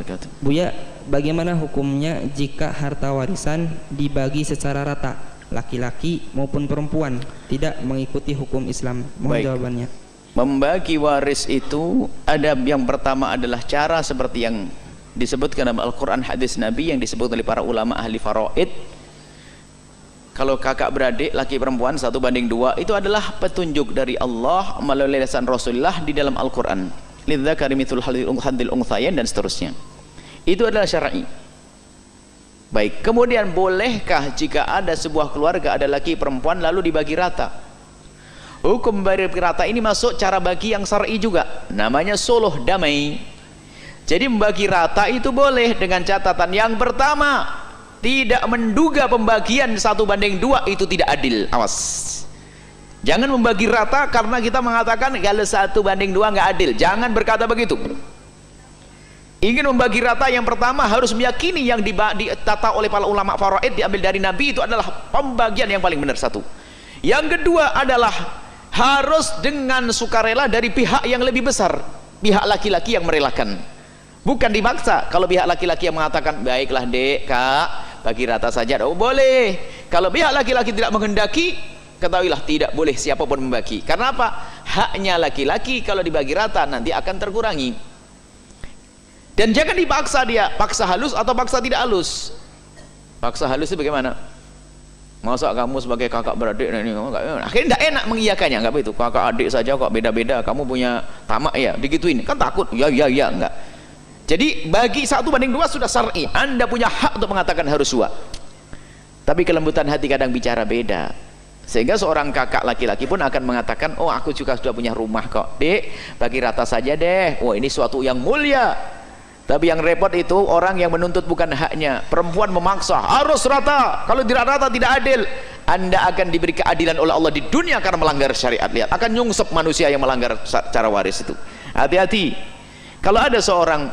wabarakatuh. Buya, bagaimana hukumnya jika harta warisan dibagi secara rata, laki-laki maupun perempuan, tidak mengikuti hukum Islam? Mohon Baik. jawabannya. Membagi waris itu ada yang pertama adalah cara seperti yang disebutkan dalam Al-Quran, hadis Nabi yang disebut oleh para ulama ahli faraid. Kalau kakak beradik laki perempuan 1:2 itu adalah petunjuk dari Allah melalui lisan Rasulullah di dalam Al-Quran. Lidzakari mithlu hadil unthayain dan seterusnya. Itu adalah syar'i. Baik, kemudian bolehkah jika ada sebuah keluarga ada laki perempuan lalu dibagi rata? Hukum bagi rata ini masuk cara bagi yang syar'i juga, namanya suluh damai. Jadi membagi rata itu boleh dengan catatan yang pertama, tidak menduga pembagian 1:2 itu tidak adil. Awas, jangan membagi rata karena kita mengatakan kalau 1:2 nggak adil. Jangan berkata begitu. Ingin membagi rata, yang pertama harus meyakini yang ditata oleh para ulama faraid diambil dari Nabi itu adalah pembagian yang paling benar, satu. Yang kedua adalah harus dengan sukarela dari pihak yang lebih besar, pihak laki-laki yang merelakan, bukan dimaksa. Kalau pihak laki-laki yang mengatakan baiklah dek, kak, bagi rata saja, oh boleh. Kalau pihak laki-laki tidak menghendaki, ketahuilah tidak boleh siapapun membagi. Karena apa? Haknya laki-laki kalau dibagi rata nanti akan terkurangi. Dan jangan dipaksa dia, paksa halus atau paksa tidak halus. Paksa halus itu bagaimana? Masa kamu sebagai kakak beradik ini, akhirnya tidak enak mengiyakannya. Enggak begitu, kakak adik saja kok beda-beda, kamu punya tamak ya, digituin kan takut. Ya enggak. Jadi bagi 1:2 sudah syar'i, Anda punya hak untuk mengatakan harus 2. Tapi kelembutan hati kadang bicara beda, sehingga seorang kakak laki-laki pun akan mengatakan, oh aku juga sudah punya rumah kok dek, bagi rata saja deh. Oh ini suatu yang mulia. Tapi yang repot itu orang yang menuntut bukan haknya. Perempuan memaksa harus rata, kalau tidak rata tidak adil. Anda akan diberi keadilan oleh Allah di dunia karena melanggar syariat. Lihat, akan nyungsep manusia yang melanggar cara waris itu. Hati-hati. Kalau ada seorang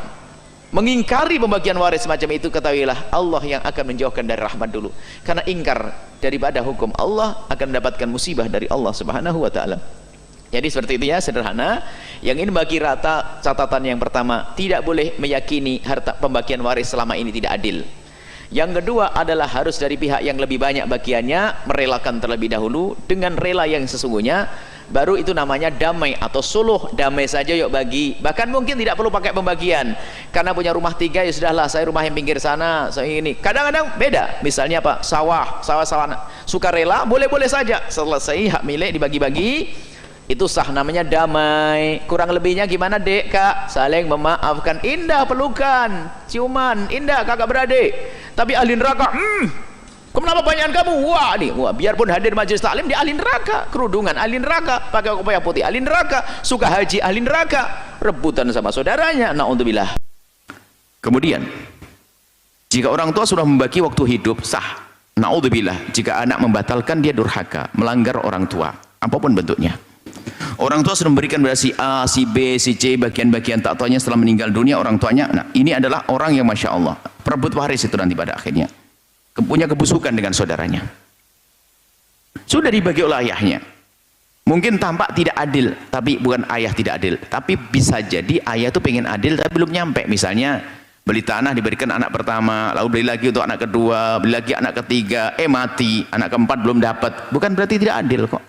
mengingkari pembagian waris semacam itu, ketahuilah Allah yang akan menjauhkan dari rahmat dulu. Karena ingkar daripada hukum Allah akan mendapatkan musibah dari Allah Subhanahu wa taala. Jadi seperti itu ya, sederhana. Yang ini bagi rata, catatan yang pertama, tidak boleh meyakini harta pembagian waris selama ini tidak adil. Yang kedua adalah harus dari pihak yang lebih banyak bagiannya, merelakan terlebih dahulu dengan rela yang sesungguhnya, baru itu namanya damai atau suluh. Damai saja yuk bagi, bahkan mungkin tidak perlu pakai pembagian, karena punya rumah 3 ya sudahlah, saya rumah yang pinggir sana, saya ini. Kadang-kadang beda, misalnya apa, sawah sukarela, boleh-boleh saja, selesai hak milik dibagi-bagi, itu sah, namanya damai. Kurang lebihnya gimana dek, kak? Saling memaafkan, indah pelukan, ciuman, indah kakak beradik. Tapi ahli neraka, kenapa banyakan kamu? Wah nih, biarpun hadir majelis taklim di ahli neraka, kerudungan ahli neraka, pakai kopiah putih ahli neraka, suka haji ahli neraka, rebutan sama saudaranya, naudzubillah. Kemudian jika orang tua sudah membagi waktu hidup, sah. Naudzubillah, jika anak membatalkan, dia durhaka, melanggar orang tua apapun bentuknya. Orang tua sudah memberikan pada si A, si B, si C bagian-bagian tak taunya setelah meninggal dunia orang tuanya. Nah ini adalah orang yang Masya Allah perebut waris itu nanti pada akhirnya punya kebusukan dengan saudaranya, sudah dibagi oleh ayahnya. Mungkin tampak tidak adil, tapi bukan ayah tidak adil, tapi bisa jadi ayah itu pengen adil tapi belum nyampe. Misalnya beli tanah diberikan anak pertama, lalu beli lagi untuk anak kedua, beli lagi anak ketiga, mati, anak keempat belum dapat. Bukan berarti tidak adil kok,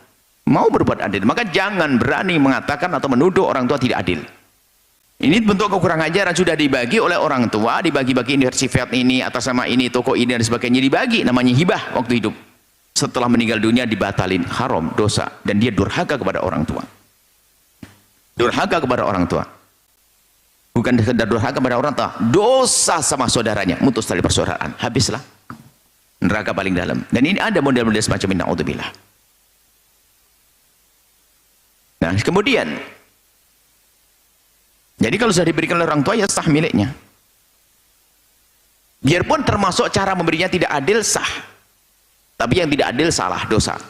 mau berbuat adil. Maka jangan berani mengatakan atau menuduh orang tua tidak adil. Ini bentuk kekurangan ajaran, sudah dibagi oleh orang tua, dibagi-bagi sifat ini atas nama ini, toko ini dan sebagainya, dibagi, namanya hibah waktu hidup. Setelah meninggal dunia dibatalin, haram, dosa, dan dia durhaka kepada orang tua. Durhaka kepada orang tua. Bukan sekedar durhaka kepada orang tua, dosa sama saudaranya, mutus tali persaudaraan, habislah. Neraka paling dalam. Dan ini ada model-model semacam ini, naudzubillah. Nah, kemudian jadi kalau sudah diberikan oleh orang tua ya sah miliknya. Biarpun termasuk cara memberinya tidak adil, sah. Tapi yang tidak adil salah, dosa.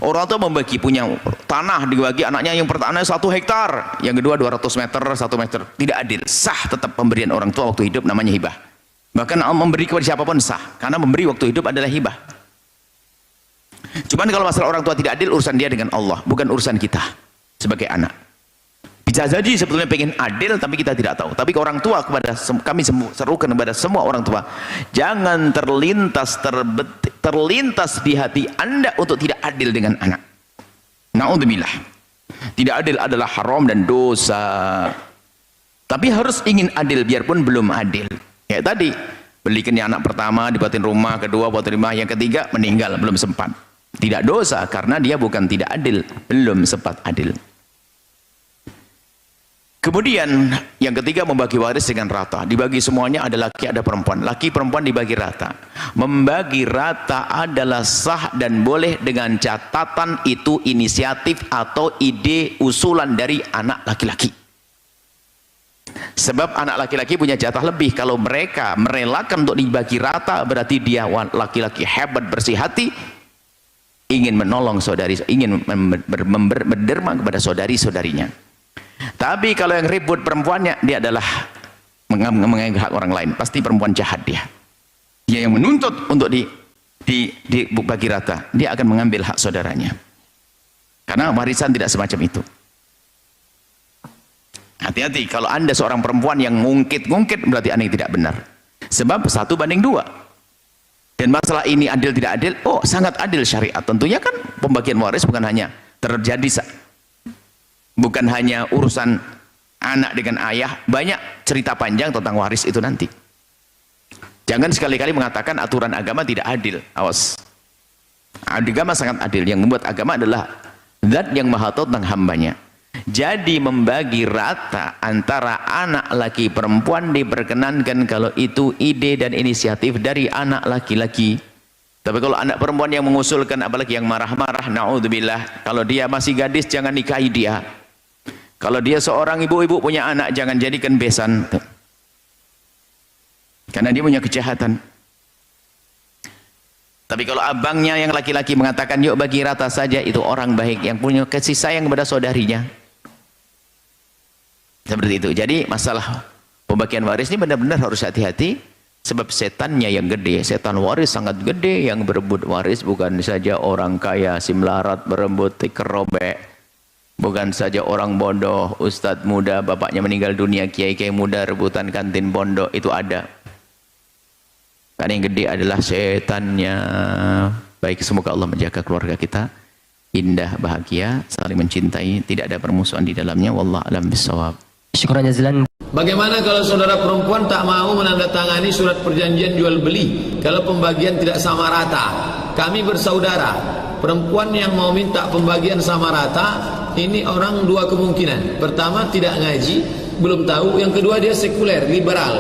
Orang tua membagi, punya tanah dibagi anaknya, yang pertama 1 hektar, yang kedua 200 meter, 1 meter, tidak adil. Sah tetap pemberian orang tua waktu hidup, namanya hibah. Bahkan memberi kepada siapapun sah, karena memberi waktu hidup adalah hibah. Cuman kalau masalah orang tua tidak adil, urusan dia dengan Allah, bukan urusan kita sebagai anak. Bisa jadi sebetulnya pengen adil tapi kita tidak tahu. Tapi ke orang tua, kami serukan kepada semua orang tua, jangan terlintas di hati Anda untuk tidak adil dengan anak. Na'udzubillah. Tidak adil adalah haram dan dosa. Tapi harus ingin adil biarpun belum adil. Kayak tadi, belikan anak pertama dibuatin rumah, kedua buatin rumah, yang ketiga meninggal belum sempat. Tidak dosa karena dia bukan tidak adil, belum sempat adil. Kemudian yang ketiga, membagi waris dengan rata. Dibagi semuanya, ada laki ada perempuan. Laki perempuan dibagi rata. Membagi rata adalah sah dan boleh dengan catatan itu inisiatif atau ide usulan dari anak laki-laki. Sebab anak laki-laki punya jatah lebih. Kalau mereka merelakan untuk dibagi rata, berarti dia laki-laki hebat, bersih hati, ingin menolong saudari, ingin berderma kepada saudari-saudarinya. Tapi kalau yang ribut perempuannya, dia adalah mengambil hak orang lain. Pasti perempuan jahat dia. Dia yang menuntut untuk dibagi rata. Dia akan mengambil hak saudaranya. Karena warisan tidak semacam itu. Hati-hati, kalau Anda seorang perempuan yang ngungkit-ngungkit, berarti Anda tidak benar. Sebab 1:2. Dan masalah ini adil tidak adil, oh sangat adil syariat. Tentunya kan pembagian waris bukan hanya terjadi, bukan hanya urusan anak dengan ayah, banyak cerita panjang tentang waris itu nanti. Jangan sekali-kali mengatakan aturan agama tidak adil. Awas. Agama sangat adil. Yang membuat agama adalah Zat yang maha tahu tentang hambanya. Jadi membagi rata antara anak laki perempuan diperkenankan kalau itu ide dan inisiatif dari anak laki-laki. Tapi kalau anak perempuan yang mengusulkan, apalagi yang marah-marah, na'udzubillah, kalau dia masih gadis jangan nikahi dia. Kalau dia seorang ibu-ibu punya anak, jangan jadikan besan, karena dia punya kejahatan. Tapi kalau abangnya yang laki-laki mengatakan yuk bagi rata saja, itu orang baik yang punya kasih sayang kepada saudarinya. Seperti itu. Jadi masalah pembagian waris ini benar-benar harus hati-hati, sebab setannya yang gede, setan waris sangat gede. Yang berebut waris bukan saja orang kaya si melarat berebut kerobek, bukan saja orang bodoh, ustadz muda bapaknya meninggal dunia, kiai-kiai muda rebutan kantin pondok, itu ada. Karena yang gede adalah setannya. Baik, semoga Allah menjaga keluarga kita indah, bahagia, saling mencintai, tidak ada permusuhan di dalamnya. Wallahu a'lam bishawab. Syukran jazilan. Bagaimana kalau saudara perempuan tak mau menandatangani surat perjanjian jual beli kalau pembagian tidak sama rata? Kami bersaudara, perempuan yang mau minta pembagian sama rata, ini orang dua kemungkinan. Pertama, tidak ngaji, belum tahu. Yang kedua, dia sekuler, liberal.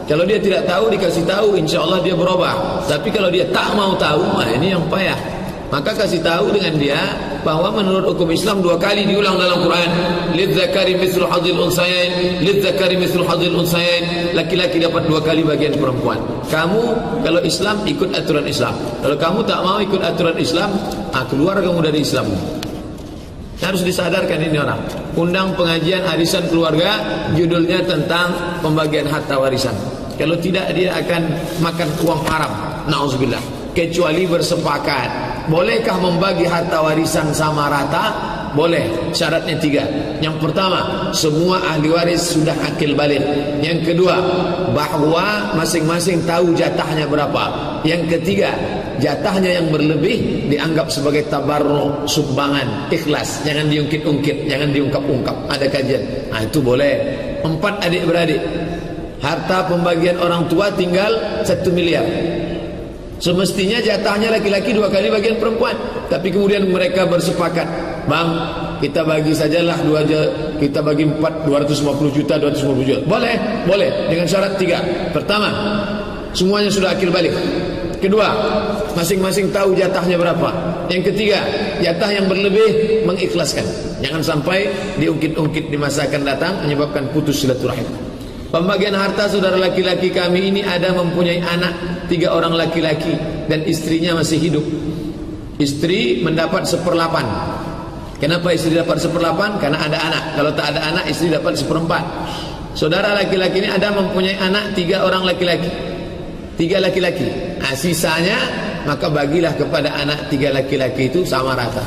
Kalau dia tidak tahu, dikasih tahu, insya Allah dia berubah. Tapi kalau dia tak mau tahu, nah ini yang payah. Maka kasih tahu dengan dia bahwa menurut hukum Islam 2 kali diulang dalam Quran, lidzakari mithlu hadzil unsayain, lidzakari mithlu hadzil unsayain. Laki-laki dapat 2 kali bagian perempuan. Kamu kalau Islam ikut aturan Islam. Kalau kamu tak mau ikut aturan Islam, keluar kamu dari Islam. Harus disadarkan ini orang. Undang pengajian arisan keluarga, judulnya tentang pembagian harta warisan. Kalau tidak, dia akan makan uang haram. Nauzubillah. Kecuali bersepakat. Bolehkah membagi harta warisan sama rata? Boleh. Syaratnya 3. Yang pertama, semua ahli waris sudah akil balik. Yang kedua, bahwa masing-masing tahu jatahnya berapa. Yang ketiga, jatahnya yang berlebih dianggap sebagai tabarruk, sumbangan, ikhlas. Jangan diungkit-ungkit, jangan diungkap-ungkap. Ada kajian. Nah, itu boleh. 4 adik-beradik. Harta pembagian orang tua tinggal 1 miliar. Semestinya jatahnya laki-laki 2 kali bagian perempuan. Tapi kemudian mereka bersepakat, bang, kita bagi sajalah 2 aja, kita bagi 4, 250 juta, 250 juta. Boleh, boleh, dengan syarat 3. Pertama, semuanya sudah akil balik. Kedua, masing-masing tahu jatahnya berapa. Yang ketiga, jatah yang berlebih mengikhlaskan. Jangan sampai diungkit-ungkit di masa akan datang menyebabkan putus silaturahim. Pembagian harta saudara laki-laki kami ini ada mempunyai anak 3 orang laki-laki dan istrinya masih hidup. Istri mendapat 1/8. Kenapa istri dapat 1/8? Karena ada anak. Kalau tak ada anak, istri dapat 1/4. Saudara laki-laki ini ada mempunyai anak 3 orang laki-laki. 3 laki-laki. Nah, sisanya maka bagilah kepada anak 3 laki-laki itu sama rata.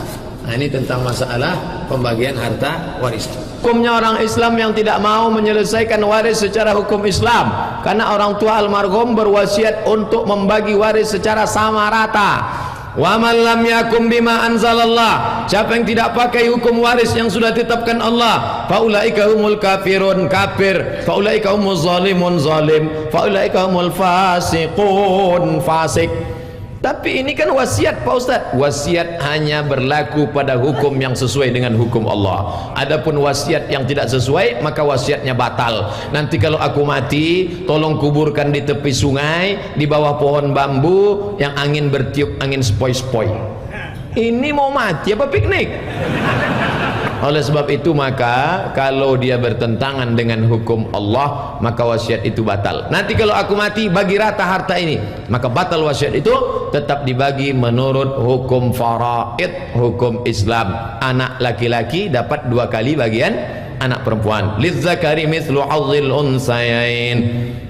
Nah, ini tentang masalah pembagian harta warisan. Hukumnya orang Islam yang tidak mau menyelesaikan waris secara hukum Islam karena orang tua almarhum berwasiat untuk membagi waris secara sama rata. Wa man lam yakum bima anzalallah, siapa yang tidak pakai hukum waris yang sudah ditetapkan Allah, faulaika humul kafirun, kafir, faulaika humuz zalimun, zalim, faulaika humul fasiqun, fasik. Tapi ini kan wasiat Pak Ustaz. Wasiat hanya berlaku pada hukum yang sesuai dengan hukum Allah. Adapun wasiat yang tidak sesuai, maka wasiatnya batal. Nanti kalau aku mati, tolong kuburkan di tepi sungai, di bawah pohon bambu yang angin bertiup, angin sepoi-sepoi. Ini mau mati apa piknik? Oleh sebab itu, maka kalau dia bertentangan dengan hukum Allah, maka wasiat itu batal. Nanti kalau aku mati, bagi rata harta ini, maka batal wasiat itu, tetap dibagi menurut hukum faraid, hukum Islam. Anak laki-laki dapat 2 kali bagian anak perempuan. Lizzakari mithlu hazzil unsayain.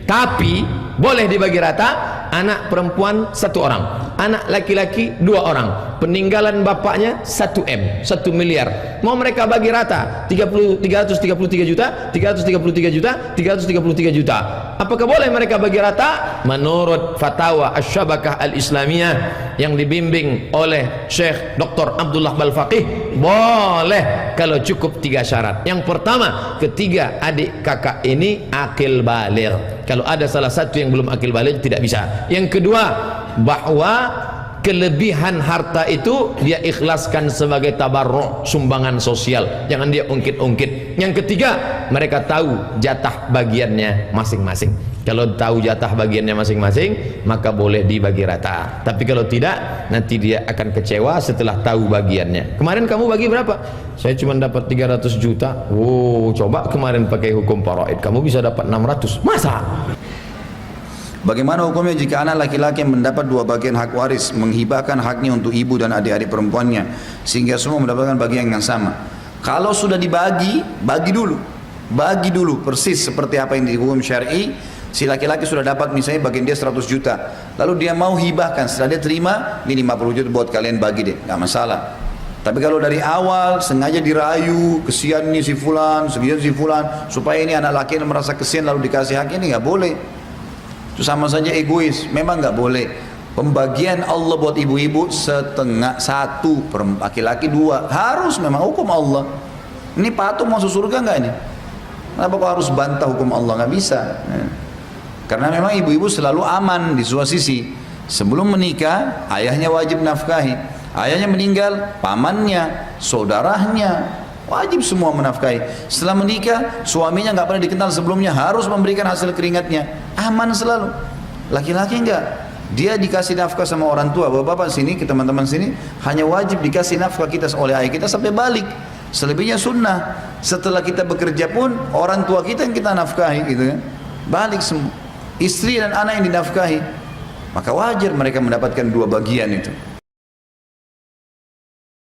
Tapi boleh dibagi rata, anak perempuan 1 orang, anak laki-laki 2 orang. Peninggalan bapaknya 1 M, 1 miliar. Mau mereka bagi rata 333 juta, 333 juta, 333 juta. Apakah boleh mereka bagi rata? Menurut fatwa Asy-Syabakah Al-Islamiyah yang dibimbing oleh Syekh Dr. Abdullah Balfaqih, boleh kalau cukup 3 syarat. Yang pertama, ketiga adik kakak ini akil baligh. Kalau ada salah satu yang belum akil baligh, tidak bisa. Yang kedua, bahwa kelebihan harta itu dia ikhlaskan sebagai tabarruk, sumbangan sosial, jangan dia ungkit-ungkit. Yang ketiga, mereka tahu jatah bagiannya masing-masing. Kalau tahu jatah bagiannya masing-masing, maka boleh dibagi rata. Tapi kalau tidak, nanti dia akan kecewa setelah tahu bagiannya. Kemarin kamu bagi berapa? Saya cuma dapat 300 juta. Oh, coba kemarin pakai hukum faraid, kamu bisa dapat 600. Masa? Bagaimana hukumnya jika anak laki-laki yang mendapat 2 bagian hak waris menghibahkan haknya untuk ibu dan adik-adik perempuannya sehingga semua mendapatkan bagian yang sama? Kalau sudah dibagi, bagi dulu persis seperti apa yang dihukum syar'i. Si laki-laki sudah dapat misalnya bagian dia 100 juta, lalu dia mau hibahkan, setelah dia terima, ini 50 juta buat kalian bagi deh, nggak masalah. Tapi kalau dari awal sengaja dirayu, kesian nih si fulan, sekian si fulan, supaya ini anak laki yang merasa kesian lalu dikasih hak, ini nggak boleh. Itu sama saja egois, memang nggak boleh. Pembagian Allah buat ibu-ibu setengah, 1, laki-laki 2, harus memang hukum Allah. Ini patung masuk surga nggak ini? Kenapa kok harus bantah hukum Allah? Nggak bisa. Karena memang ibu-ibu selalu aman di sebuah sisi. Sebelum menikah, ayahnya wajib nafkahi. Ayahnya meninggal, pamannya, saudaranya, wajib semua menafkahi. Setelah menikah, suaminya nggak pernah dikenal sebelumnya, harus memberikan hasil keringatnya. Aman selalu. Laki-laki enggak. Dia dikasih nafkah sama orang tua. Bapak-bapak sini, ke teman-teman sini, hanya wajib dikasih nafkah kita oleh ayah kita sampai balik. Selebihnya sunnah. Setelah kita bekerja pun, orang tua kita yang kita nafkahi, gitu kan. Balik semua. Istri dan anak yang dinafkahi. Maka wajar mereka mendapatkan 2 bagian itu.